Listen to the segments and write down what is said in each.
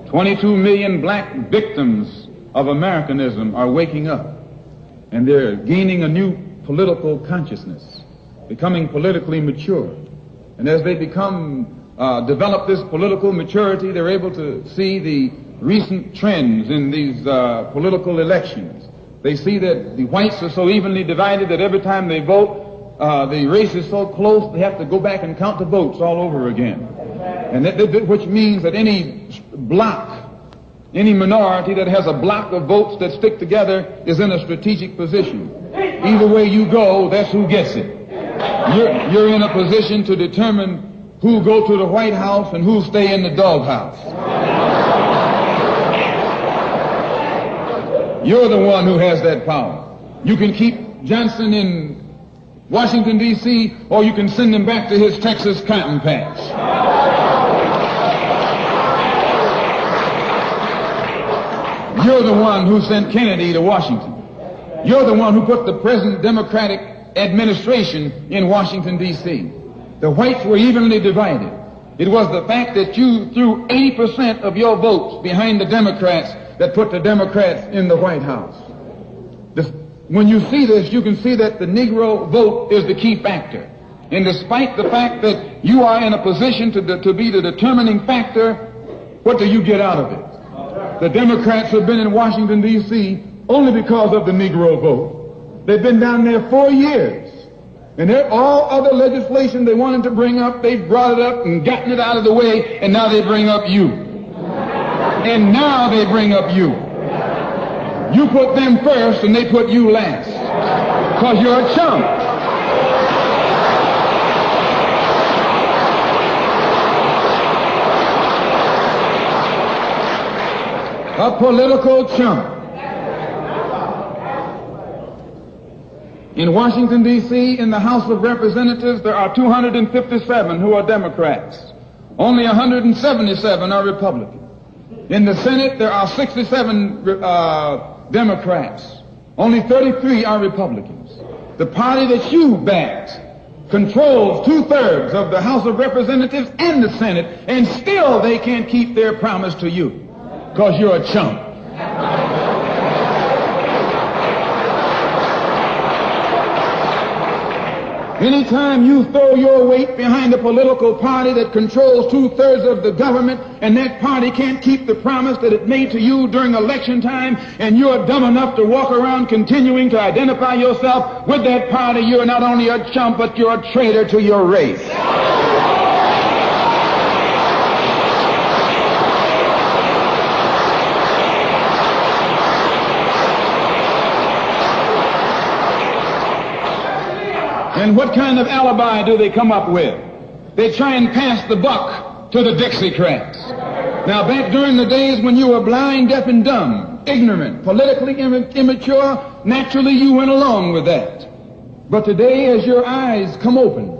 22 million black victims of Americanism are waking up, and they're gaining a new political consciousness, becoming politically mature. And as they develop this political maturity, they're able to see the recent trends in these political elections. They see that the whites are so evenly divided that every time they vote, the race is so close they have to go back and count the votes all over again. And which means that any block, any minority that has a block of votes that stick together is in a strategic position. Either way you go, that's who gets it. You're in a position to determine who go to the White House and who stay in the doghouse. You're the one who has that power. You can keep Johnson in Washington, D.C., or you can send him back to his Texas cotton patch. You're the one who sent Kennedy to Washington. You're the one who put the present Democratic administration in Washington, D.C. The whites were evenly divided. It was the fact that you threw 80% of your votes behind the Democrats that put the Democrats in the White House. When you see this, you can see that the Negro vote is the key factor. And despite the fact that you are in a position to be the determining factor, what do you get out of it? The Democrats have been in Washington, D.C. only because of the Negro vote. They've been down there 4 years. And all other legislation they wanted to bring up, they brought it up and gotten it out of the way, and now they bring up you. And now they bring up you. You put them first and they put you last. Because you're a chump. A political chump. In Washington, D.C., in the House of Representatives, there are 257 who are Democrats. Only 177 are Republicans. In the Senate, there are 67 Democrats. Only 33 are Republicans. The party that you backed controls 2/3 of the House of Representatives and the Senate, and still they can't keep their promise to you because you're a chump. Anytime you throw your weight behind a political party that controls 2/3 of the government, and that party can't keep the promise that it made to you during election time, and you're dumb enough to walk around continuing to identify yourself with that party, you're not only a chump, but you're a traitor to your race. And what kind of alibi do they come up with? They try and pass the buck to the Dixiecrats. Now, back during the days when you were blind, deaf, and dumb, ignorant, politically immature, naturally you went along with that. But today, as your eyes come open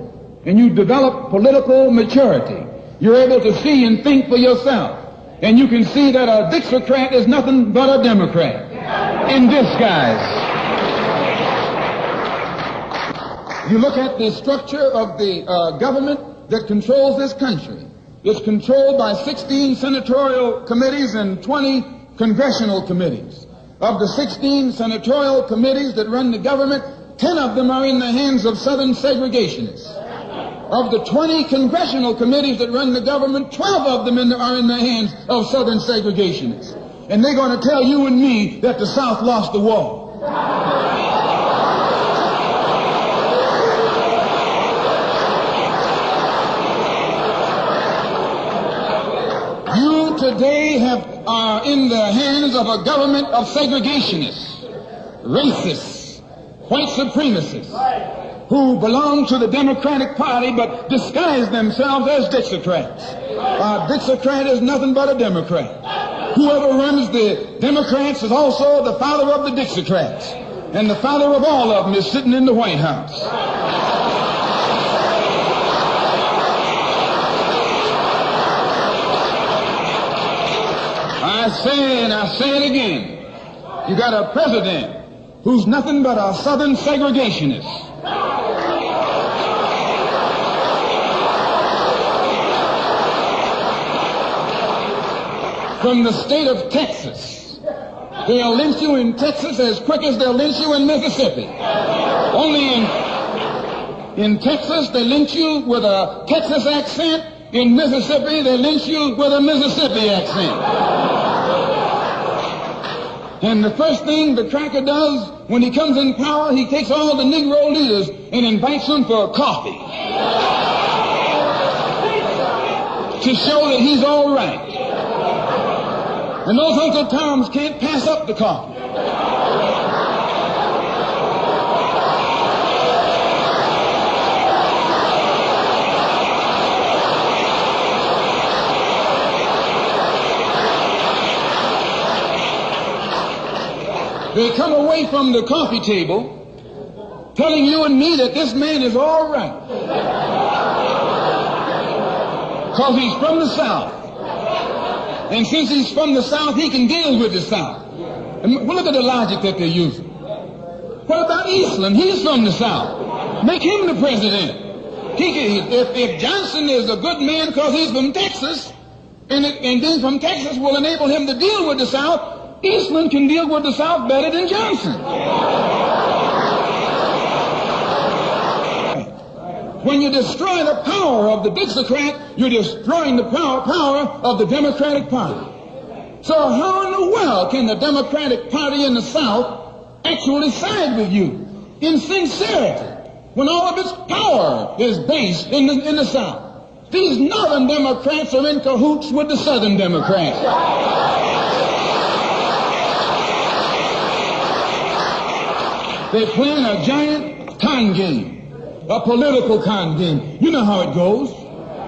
and you develop political maturity, you're able to see and think for yourself. And you can see that a Dixiecrat is nothing but a Democrat in disguise. You look at the structure of the government that controls this country. It's controlled by 16 senatorial committees and 20 congressional committees. Of the 16 senatorial committees that run the government, 10 of them are in the hands of Southern segregationists. Of the 20 congressional committees that run the government, 12 of them are in the hands of Southern segregationists. And they're going to tell you and me that the South lost the war. Today are in the hands of a government of segregationists, racists, white supremacists, who belong to the Democratic Party but disguise themselves as Dixiecrats. A Dixiecrat is nothing but a Democrat. Whoever runs the Democrats is also the father of the Dixiecrats, and the father of all of them is sitting in the White House. I say it again. You got a president who's nothing but a Southern segregationist. from the state of Texas. They'll lynch you in Texas as quick as they'll lynch you in Mississippi. Only in Texas, they lynch you with a Texas accent. In Mississippi, they lynch you with a Mississippi accent. And the first thing the cracker does when he comes in power, he takes all the Negro leaders and invites them for coffee to show that he's all right. And those Uncle Toms can't pass up the coffee. They come away from the coffee table telling you and me that this man is all right because he's from the South. And since he's from the South, he can deal with the South. And look at the logic that they're using. What about Eastland? He's from the South. Make him the president. If Johnson is a good man because he's from Texas, and being from Texas will enable him to deal with the South, Eastland can deal with the South better than Johnson. When you destroy the power of the Dixiecrat, you're destroying the power of the Democratic Party. So how in the world can the Democratic Party in the South actually side with you in sincerity when all of its power is based in the South? These Northern Democrats are in cahoots with the Southern Democrats. They're playing a giant con game, a political con game. You know how it goes.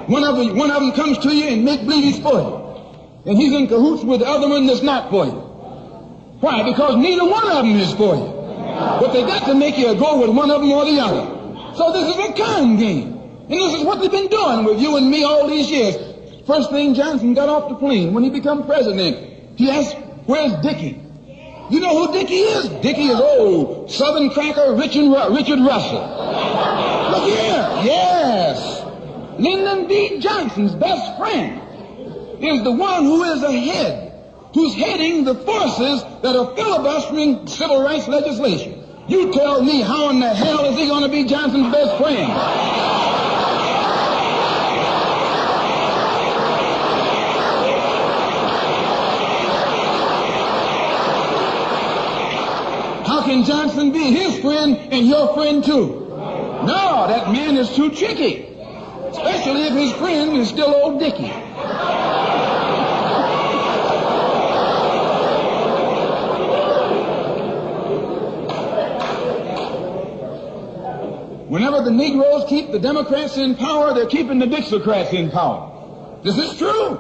One of them comes to you and make believe he's for you. And he's in cahoots with the other one that's not for you. Why? Because neither one of them is for you. But they got to make you go with one of them or the other. So this is a con game. And this is what they've been doing with you and me all these years. First thing Johnson got off the plane when he became president, he asked, "Where's Dickie?" You know who Dickie is? Dickie is old Southern cracker Richard Russell. Look here. Yes. Lyndon B. Johnson's best friend is the one who is ahead, who's heading the forces that are filibustering civil rights legislation. You tell me, how in the hell is he going to be Johnson's best friend? How can Johnson be his friend and your friend too? No, that man is too tricky. Especially if his friend is still old Dickie. Whenever the Negroes keep the Democrats in power, they're keeping the Dixiecrats in power. This is true.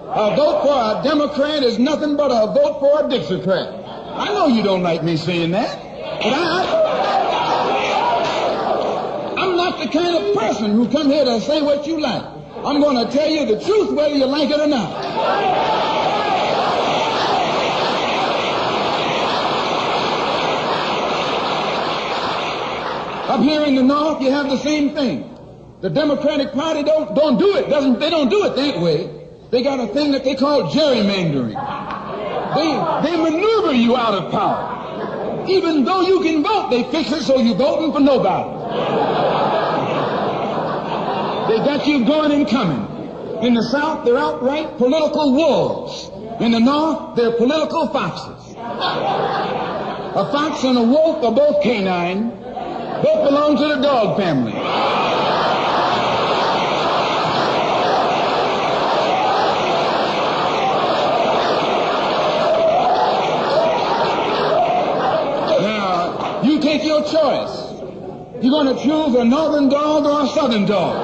A vote for a Democrat is nothing but a vote for a Dixiecrat. I know you don't like me saying that, but I'm not the kind of person who come here to say what you like. I'm going to tell you the truth whether you like it or not. Up here in the North, you have the same thing. The Democratic Party don't do it. They don't do it that way. They got a thing that they call gerrymandering. They maneuver you out of power. Even though you can vote, they fix it so you're voting for nobody. They got you going and coming. In the South, they're outright political wolves. In the North, they're political foxes. A fox and a wolf are both canine. Both belong to the dog family. Now, you take your choice. You're going to choose a northern dog or a southern dog.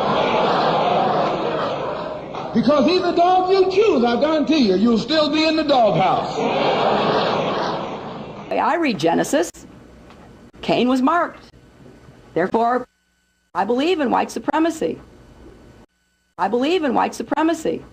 Because either dog you choose, I guarantee you, you'll still be in the doghouse. I read Genesis. Cain was marked. Therefore, I believe in white supremacy. I believe in white supremacy.